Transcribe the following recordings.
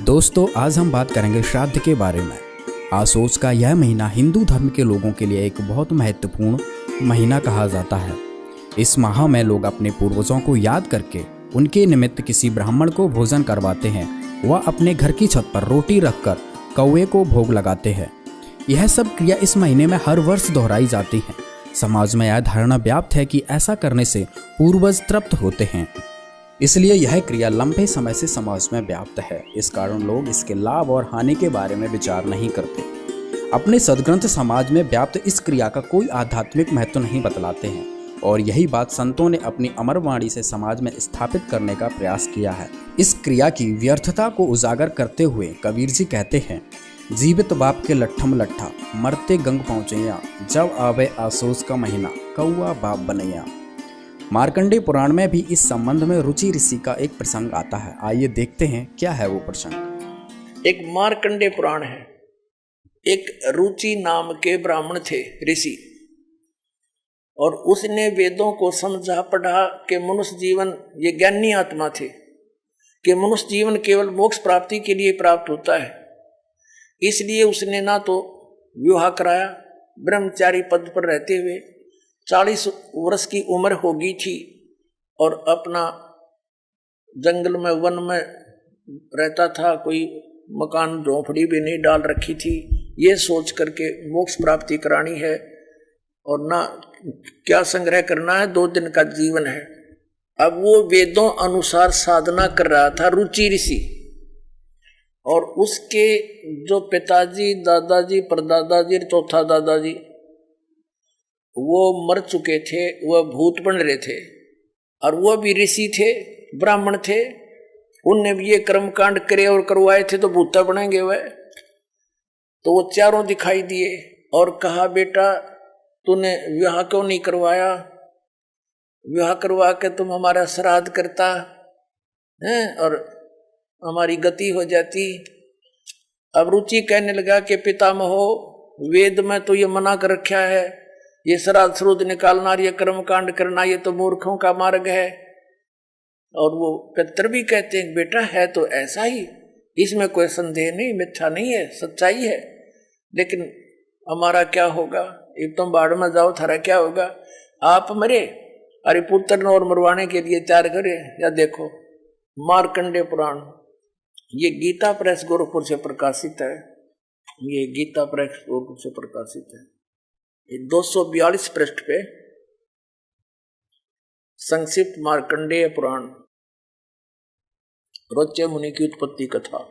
दोस्तों, आज हम बात करेंगे श्राद्ध के बारे में। आसोज का यह महीना हिंदू धर्म के लोगों के लिए एक बहुत महत्वपूर्ण महीना कहा जाता है। इस माह में लोग अपने पूर्वजों को याद करके उनके निमित्त किसी ब्राह्मण को भोजन करवाते हैं व अपने घर की छत पर रोटी रखकर कौवे को भोग लगाते हैं। यह सब क्रिया इस महीने में हर वर्ष दोहराई जाती है। समाज में यह धारणा व्याप्त है कि ऐसा करने से पूर्वज तृप्त होते हैं, इसलिए यह क्रिया लंबे समय से समाज में व्याप्त है। इस कारण लोग इसके लाभ और हानि के बारे में विचार नहीं करते। अपने सदग्रंथ समाज में व्याप्त इस क्रिया का कोई आध्यात्मिक महत्व नहीं बतलाते हैं और यही बात संतों ने अपनी अमर वाणी से समाज में स्थापित करने का प्रयास किया है। इस क्रिया की व्यर्थता को उजागर करते हुए कबीर जी कहते हैं, जीवित बाप के लट्ठम लट्ठा, मरते गंग पहुँचैया, जब आवे आसोस का महीना, कौआ बाप बनैया। मार्कंडेय पुराण में भी इस संबंध में रुचि ऋषि का एक प्रसंग आता है। आइए देखते हैं क्या है वो प्रसंग। एक मार्कंडेय पुराण है। एक रुचि नाम के ब्राह्मण थे, ऋषि, और उसने वेदों को समझा पढ़ा कि मनुष्य जीवन, ये ज्ञानी आत्मा थे कि मनुष्य जीवन केवल मोक्ष प्राप्ति के लिए प्राप्त होता है। इसलिए उसने ना तो विवाह कराया, ब्रह्मचारी पद पर रहते हुए 40 वर्ष की उम्र हो गई थी और अपना जंगल में, वन में रहता था। कोई मकान झोंपड़ी भी नहीं डाल रखी थी। ये सोच करके मोक्ष प्राप्ति करानी है और ना क्या संग्रह करना है, 2 दिन का जीवन है। अब वो वेदों अनुसार साधना कर रहा था, रुचि ऋषि। और उसके जो पिताजी, दादाजी, परदादाजी, चौथा दादाजी, वो मर चुके थे, वह भूत बन रहे थे और वह भी ऋषि थे, ब्राह्मण थे। उनने भी ये कर्म कांड करे और करवाए थे तो भूता बनेंगे वह। तो वो चारों दिखाई दिए और कहा, बेटा तूने विवाह क्यों नहीं करवाया? विवाह करवा के तुम हमारा श्राद्ध करता है और हमारी गति हो जाती। अब रुचि कहने लगा कि पितामहो, वेद में तो ये मना कर रखा है, ये श्राद्ध श्रुद्ध निकालना, ये कर्म कांड करना, ये तो मूर्खों का मार्ग है। और वो पितर भी कहते हैं, बेटा है तो ऐसा ही, इसमें कोई संदेह नहीं, मिथ्या नहीं है, सच्चाई है। लेकिन हमारा क्या होगा? एक तुम बाढ़ में जाओ, थारा क्या होगा? आप मरे, अरे पुत्र और मरवाने के लिए तैयार करे। या देखो मार्कंडेय पुराण, ये गीता प्रेस गोरखपुर से प्रकाशित है। ये गीता प्रेस गोरखपुर से प्रकाशित है। 242 पृष्ठ पे संक्षिप्त मार्कंडेय पुराण, रोच्य मुनि की उत्पत्ति कथा।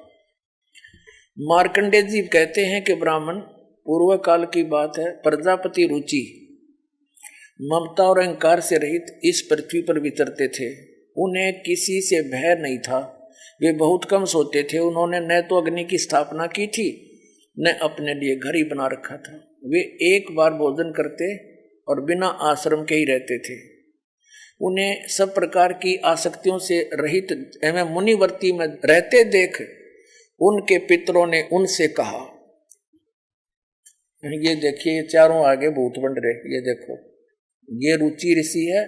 मार्कंडेय जी कहते हैं कि ब्राह्मण, पूर्व काल की बात है, प्रजापति रुचि ममता और अहंकार से रहित इस पृथ्वी पर विचरते थे। उन्हें किसी से भय नहीं था, वे बहुत कम सोते थे। उन्होंने न तो अग्नि की स्थापना की थी, न अपने लिए घर ही बना रखा था। वे एक बार भोजन करते और बिना आश्रम के ही रहते थे। उन्हें सब प्रकार की आसक्तियों से रहित एवं मुनिवर्ती में रहते देख उनके पितरों ने उनसे कहा, ये देखिए, ये चारों आगे भूत बन रहे, ये देखो, ये रुचि ऋषि है,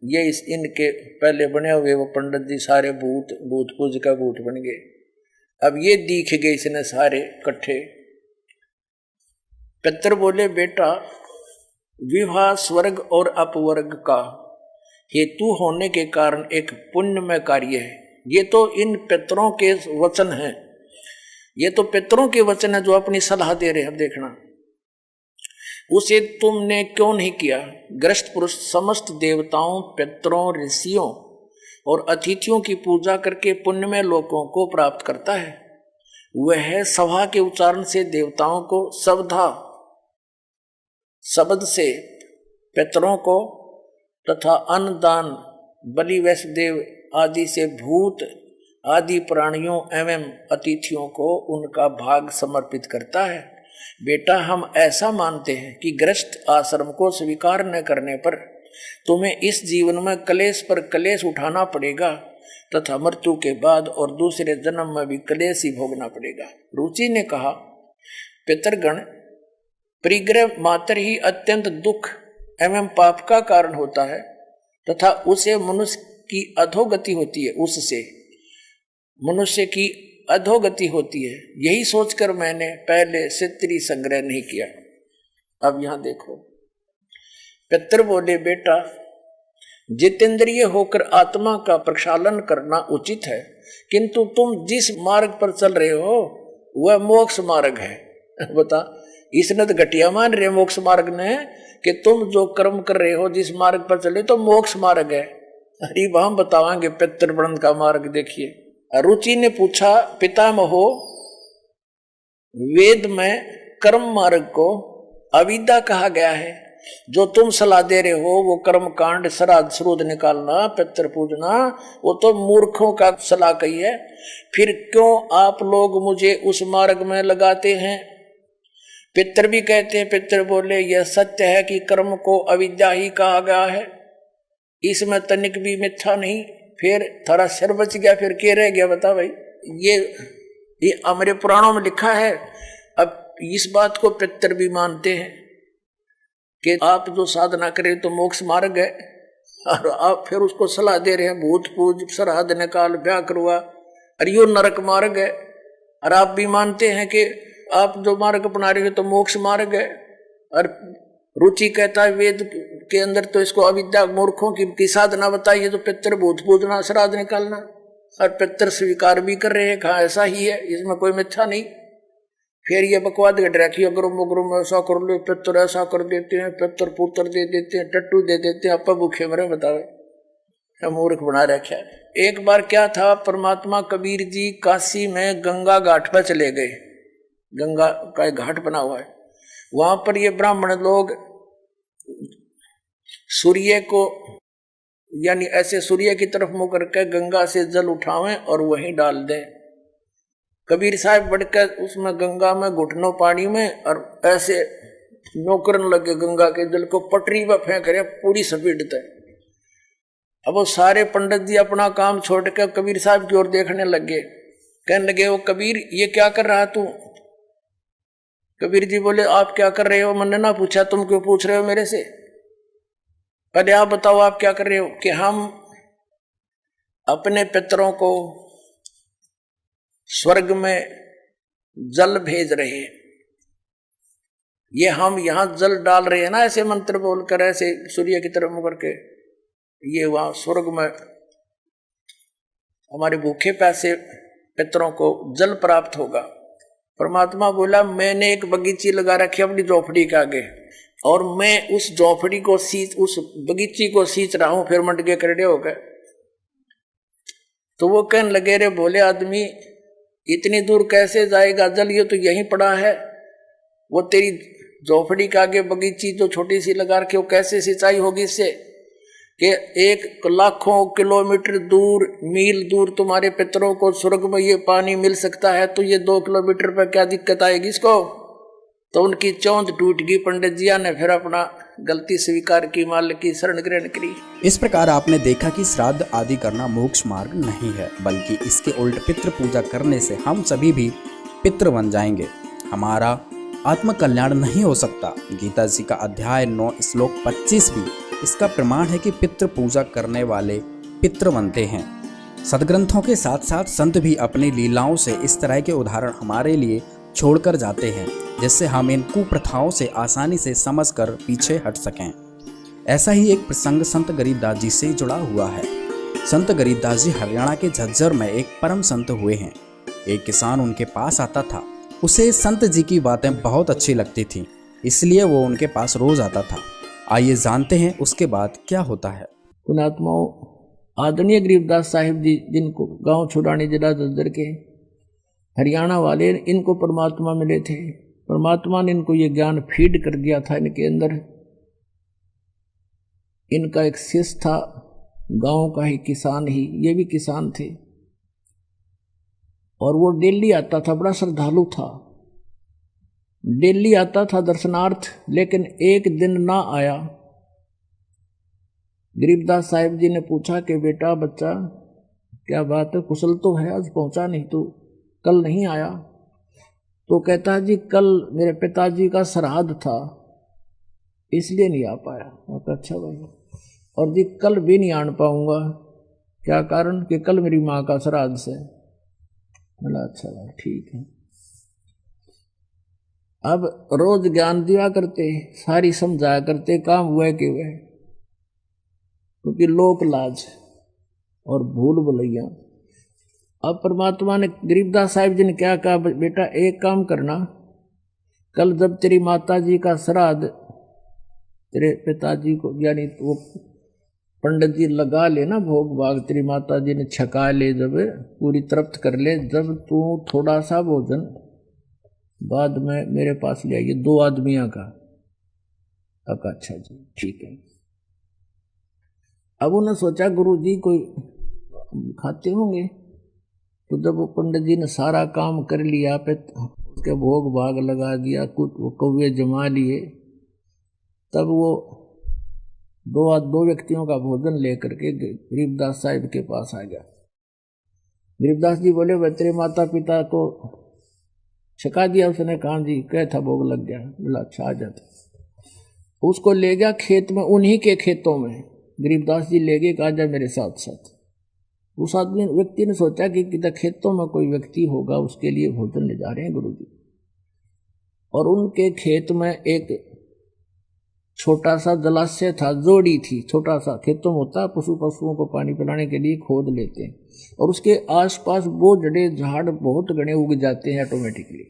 ये इनके पहले बने हुए वो पंडित जी सारे भूत पूज का भूत बन गए। अब ये दिख गए इसने सारे इकट्ठे। पितर बोले, बेटा विवाह स्वर्ग और अपवर्ग का हेतु होने के कारण एक पुण्यमय कार्य है। ये तो इन पितरों के वचन हैं, ये तो पितरों के वचन है जो अपनी सलाह दे रहे हैं। देखना, उसे तुमने क्यों नहीं किया? ग्रस्त पुरुष समस्त देवताओं, पितरों, ऋषियों और अतिथियों की पूजा करके पुण्यमय लोकों को प्राप्त करता है। वह सभा के उच्चारण से देवताओं को, शब्द से पितरों को तथा अन्नदान, बलि, वैष्णदेव आदि से भूत आदि प्राणियों एवं अतिथियों को उनका भाग समर्पित करता है। बेटा, हम ऐसा मानते हैं कि गृहस्थ आश्रम को स्वीकार न करने पर तुम्हें इस जीवन में क्लेश पर क्लेश उठाना पड़ेगा तथा मृत्यु के बाद और दूसरे जन्म में भी क्लेश ही भोगना पड़ेगा। रुचि ने कहा, पितरगण, परिग्रह मात्र ही अत्यंत दुख एवं पाप का कारण होता है तथा उसे मनुष्य की अधोगति होती है। उससे मनुष्य की अधोगति होती है। यही सोचकर मैंने पहले से त्री संग्रह नहीं किया। अब यहां देखो, पितर बोले बेटा, जितेंद्रिय होकर आत्मा का प्रक्षालन करना उचित है, किंतु तुम जिस मार्ग पर चल रहे हो वह मोक्ष मार्ग है। बता, इसने तो घटिया मान रहे मोक्ष मार्ग ने कि तुम जो कर्म कर रहे हो जिस मार्ग पर चले तो मोक्ष मार्ग है। अरे हम बतावांगे पितृवृंद का मार्ग। देखिए रुचि ने पूछा, पितामहो, वेद में कर्म मार्ग को अविद्या कहा गया है, जो तुम सलाह दे रहे हो वो कर्म कांड, श्राद्ध श्रुद्ध निकालना, पितृ पूजना, वो तो मूर्खों का सलाह कही है। फिर क्यों आप लोग मुझे उस मार्ग में लगाते हैं? पितर भी कहते हैं। पितर बोले, यह सत्य है कि कर्म को अविद्या ही कहा गया है, इसमें तनिक भी मिथ्या नहीं। फिर थारा सिर बच गया, फिर क्या रह गया बता भाई। ये हमारे पुराणों में लिखा है। अब इस बात को पितर भी मानते हैं कि आप जो साधना करें तो मोक्ष मार्ग है, और आप फिर उसको सलाह दे रहे हैं भूत पूज, श्राद्ध निकाल, ब्याह करवा, और यो नरक मार्ग है। और आप भी मानते हैं कि आप जो मार्ग अपना रहे हो तो मोक्ष मार्ग है। और रुचि कहता है वेद के अंदर तो इसको अविद्या मूर्खों की साधना बताइए, तो पितर भूत पूजना, श्राद्ध निकालना, और पितर स्वीकार भी कर रहे हैं, कहा ऐसा ही है, इसमें कोई मिथ्या नहीं। फिर ये बकवाद घट रखी, अगर ऐसा कर लो, पितर ऐसा कर देते हैं, पितर पुत्र दे देते हैं, टट्टू दे देते हैं, आप भूखे मरे बतावे, मूर्ख बना रखा है। एक बार क्या था, परमात्मा कबीर जी काशी में गंगा घाट पर चले गए। गंगा का एक घाट बना हुआ है, वहां पर ये ब्राह्मण लोग सूर्य को, यानी ऐसे सूर्य की तरफ मुंह करके गंगा से जल उठावें और वहीं डाल दें। कबीर साहब बढ़कर उसमें गंगा में घुटनों पानी में और ऐसे नौकरन लगे गंगा के जल को, पटरी पर फेंक रहे पूरी स्पीड तक। अब वो सारे पंडित जी अपना काम छोड़ कर कबीर साहब की ओर देखने लगे, कहने लगे, वो कबीर ये क्या कर रहा तू? कबीर जी बोले, आप क्या कर रहे हो? मैंने ना पूछा, तुम क्यों पूछ रहे हो मेरे से? पहले आप बताओ आप क्या कर रहे हो? कि हम अपने पितरों को स्वर्ग में जल भेज रहे हैं, ये हम यहां जल डाल रहे हैं ना, ऐसे मंत्र बोलकर, ऐसे सूर्य की तरफ मुंह करके, ये वहां स्वर्ग में हमारे भूखे प्यासे पितरों को जल प्राप्त होगा। परमात्मा बोला, मैंने एक बगीची लगा रखी अपनी झोपड़ी के आगे, और मैं उस झोपड़ी को उस बगीची को सींच रहा हूं। फिर मंड के करड़े हो गए। तो वो कहने लगे, रे भोले आदमी, इतनी दूर कैसे जाएगा जल? ये तो यहीं पड़ा है। वो तेरी झोपड़ी के आगे बगीची जो छोटी सी लगा रखी, वो कैसे सिंचाई होगी इससे? कि एक लाखों किलोमीटर दूर, मील दूर तुम्हारे पितरों को स्वर्ग में ये पानी मिल सकता है, तो ये 2 किलोमीटर पर क्या दिक्कत आएगी इसको? तो उनकी चौंध टूट गई। पंडित जिया ने फिर अपना गलती स्वीकार की, मालिक की शरण ग्रहण करी। इस प्रकार आपने देखा कि श्राद्ध आदि करना मोक्ष मार्ग नहीं है, बल्कि इसके उल्ट पितृ पूजा करने से हम सभी भी पितृ बन जाएंगे, हमारा आत्म कल्याण नहीं हो सकता। गीता जी का अध्याय 9 श्लोक 25 भी इसका प्रमाण है कि पितृ पूजा करने वाले पितृ बनते हैं। सदग्रंथों के साथ साथ संत भी अपनी लीलाओं से इस तरह के उदाहरण हमारे लिए छोड़कर जाते हैं, जिससे हम इन कुप्रथाओं से आसानी से समझकर पीछे हट सकें। ऐसा ही एक प्रसंग संत गरीबदास जी से जुड़ा हुआ है। संत गरीबदास जी हरियाणा के झज्जर में एक परम संत हुए हैं। एक किसान उनके पास आता था, उसे संत जी की बातें बहुत अच्छी लगती थी, इसलिए वो उनके पास रोज आता था। आइए जानते हैं उसके बाद क्या होता है। पुणात्माओं, आदरणीय गरीबदास साहिब जी, जिनको गांव छुड़ानी जिला झज्जर के हरियाणा वाले, इनको परमात्मा मिले थे। परमात्मा ने इनको ये ज्ञान फीड कर दिया था इनके अंदर। इनका एक शिष्य था, गांव का ही किसान ही, ये भी किसान थे, और वो डेली आता था, बड़ा श्रद्धालु था, डेली आता था दर्शनार्थ। लेकिन एक दिन ना आया। गरीबदास साहिब जी ने पूछा कि बेटा बच्चा, क्या बात है, कुशल तो है, आज पहुंचा नहीं, तो कल नहीं आया? तो कहता है, जी कल मेरे पिताजी का श्राद्ध था, इसलिए नहीं आ पाया। अच्छा भाई, और जी कल भी नहीं आन पाऊंगा। क्या कारण? कि कल मेरी माँ का श्राद्ध है। बोला अच्छा ठीक है। अब रोज ज्ञान दिया करते, सारी समझाया करते, काम हुआ कि वह, क्योंकि लोक लाज और भूल भुलैया। अब परमात्मा ने गरीबदास साहिब जी ने क्या कहा, बेटा एक काम करना, कल जब तेरी माता जी का श्राद्ध तेरे पिताजी को यानी वो पंडित जी लगा लेना भोग भाग, तेरी माता जी ने छका ले, जब पूरी तृप्त कर ले, जब तू थोड़ा सा भोजन बाद में मेरे पास ले आइए, 2 आदमियों का। अब अच्छा जी ठीक है। अब उन्होंने सोचा गुरु जी कोई खाते होंगे, तो जब वो पंडित जी ने सारा काम कर लिया, पे उसके भोग भाग लगा दिया, कुछ वो कौवे जमा लिए, तब वो दो व्यक्तियों का भोजन लेकर के गरीबदास साहिब के पास आ गया। गरीबदास जी बोले वह तेरे माता पिता को छका दिया? उसने कहा जी, कह था भोग लग गया। बोला अच्छा आ जाता। उसको ले गया खेत में, उन्हीं के खेतों में गरीबदास जी ले गए, कहा जा मेरे साथ साथ। उस आदमी व्यक्ति ने सोचा कि खेतों में कोई व्यक्ति होगा, उसके लिए भोजन ले जा रहे हैं गुरु जी। और उनके खेत में एक छोटा सा जलाशय था, जोड़ी थी, छोटा सा खेतों में होता, पशुओं को पानी पिलाने के लिए खोद लेते हैं, और उसके आसपास वो जड़े झाड़ बहुत घने उग जाते हैं ऑटोमेटिकली।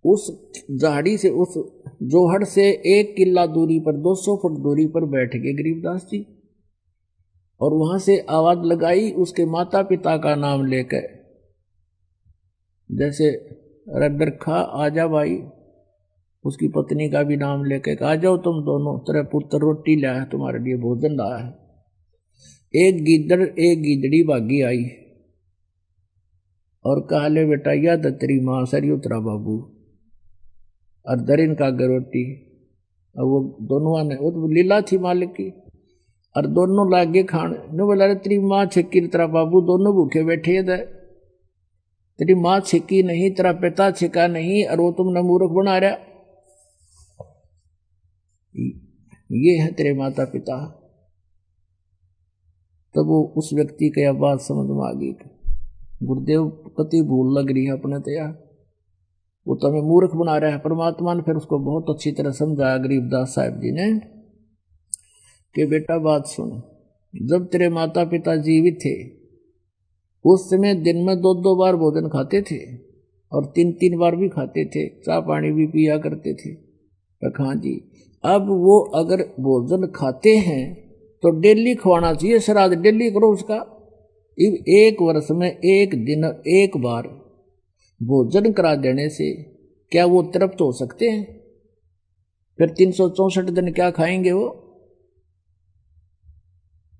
उस झाड़ी से, उस जोहड़ से 1 किला दूरी पर, 200 फुट दूरी पर बैठ गए गरीबदास जी, और वहां से आवाज लगाई उसके माता पिता का नाम लेकर, जैसे रबरखा आजा भाई, उसकी पत्नी का भी नाम लेकर, आ जाओ तुम दोनों, तेरा पुत्र रोटी लाया है, तुम्हारे लिए भोजन लाया है। एक गीदड़ एक गीदड़ी भागी आई और कहा ले बेटा, याद तेरी माँ सरी उतरा बाबू, और दरिन का रोटी। और वो दोनों ने, वो तो लीला थी मालिक की, और दोनों लागे खाने। ने बोला तेरी माँ छिक्की, तेरा बाबू, दोनों भूखे बैठे थे, तेरी माँ छिक्की नहीं, तेरा पिता छिका नहीं, और वो तुमने मूर्ख बना रहा। ये है तेरे माता पिता। तब वो उस व्यक्ति की आवाज समझ में आ गई, गुरुदेव कति भूल लग रही है अपने तो यार, वो तो हमें मूर्ख बना रहा है। परमात्मा ने फिर उसको बहुत अच्छी तरह समझाया गरीबदास साहिब जी ने कि बेटा बात सुन, जब तेरे माता पिता जीवित थे उस समय दिन में 2-2 बार भोजन खाते थे, और 3-3 बार भी खाते थे, चाय पानी भी पिया करते थे। हाँ जी, अब वो अगर भोजन खाते हैं तो डेली खवाना चाहिए, श्राद्ध डेली करो उसका। 1 वर्ष में 1 दिन 1 बार भोजन करा देने से क्या वो तृप्त हो सकते हैं? फिर 364 दिन क्या खाएंगे वो?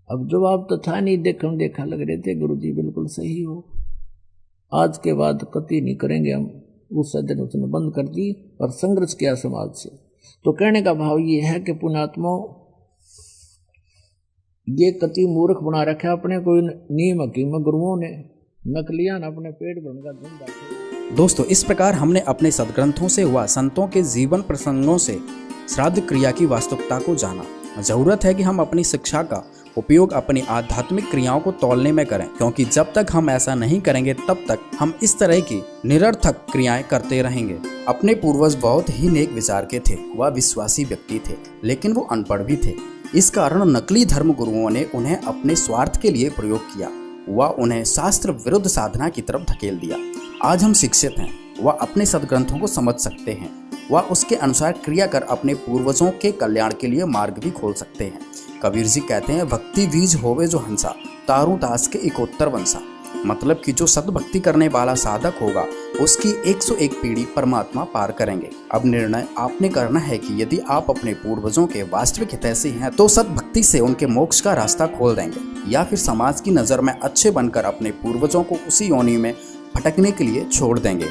अब जवाब तो था नहीं, देखा लग रहे थे। गुरु जी बिल्कुल सही हो, आज के बाद कति नहीं करेंगे हम। उस दिन उसने बंद कर दी और संघर्ष किया समाज से। तो कहने का भाव ये है कि पुण्यात्मा ये कति मूर्ख बना रखा है अपने, कोई नियम हकीम गुरुओं ने, नकलियां न अपने पेट भरने का धुन। दोस्तों, इस प्रकार हमने अपने सदग्रंथों से व संतों के जीवन प्रसंगों से श्राद्ध क्रिया की वास्तविकता को जाना। जरूरत है कि हम अपनी शिक्षा का उपयोग अपनी आध्यात्मिक क्रियाओं को तौलने में करें, क्योंकि जब तक हम ऐसा नहीं करेंगे तब तक हम इस तरह की निरर्थक क्रियाएं करते रहेंगे। अपने पूर्वज बहुत ही नेक विचार के थे, वह विश्वासी व्यक्ति थे, लेकिन वो अनपढ़ भी थे। इस कारण नकली धर्म गुरुओं ने उन्हें अपने स्वार्थ के लिए प्रयोग किया, वह उन्हें शास्त्र विरुद्ध साधना की तरफ धकेल दिया। आज हम शिक्षित हैं, वह अपने सदग्रंथों को समझ सकते हैं, वह उसके अनुसार क्रिया कर अपने पूर्वजों के कल्याण के लिए मार्ग भी खोल सकते हैं। कबीर जी कहते हैं, भक्ति बीज होवे जो हंसा, तारू दास के इकोत्तर वंशा। मतलब कि जो सद्भक्ति करने वाला साधक होगा उसकी 101 पीढ़ी परमात्मा पार करेंगे। अब निर्णय आपने करना है कि यदि आप अपने पूर्वजों के वास्तविक हितैषी हैं तो सद्भक्ति से उनके मोक्ष का रास्ता खोल देंगे, या फिर समाज की नज़र में अच्छे बनकर अपने पूर्वजों को उसी योनि में भटकने के लिए छोड़ देंगे।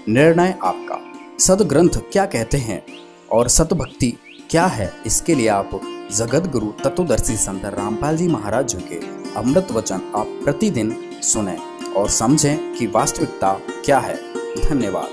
निर्णय आपका। सदग्रंथ क्या कहते हैं और सद्भक्ति क्या है, इसके लिए आप जगत गुरु तत्वदर्शी संत रामपाल जी महाराज जी के अमृत वचन आप प्रतिदिन सुनें और समझें कि वास्तविकता क्या है। धन्यवाद।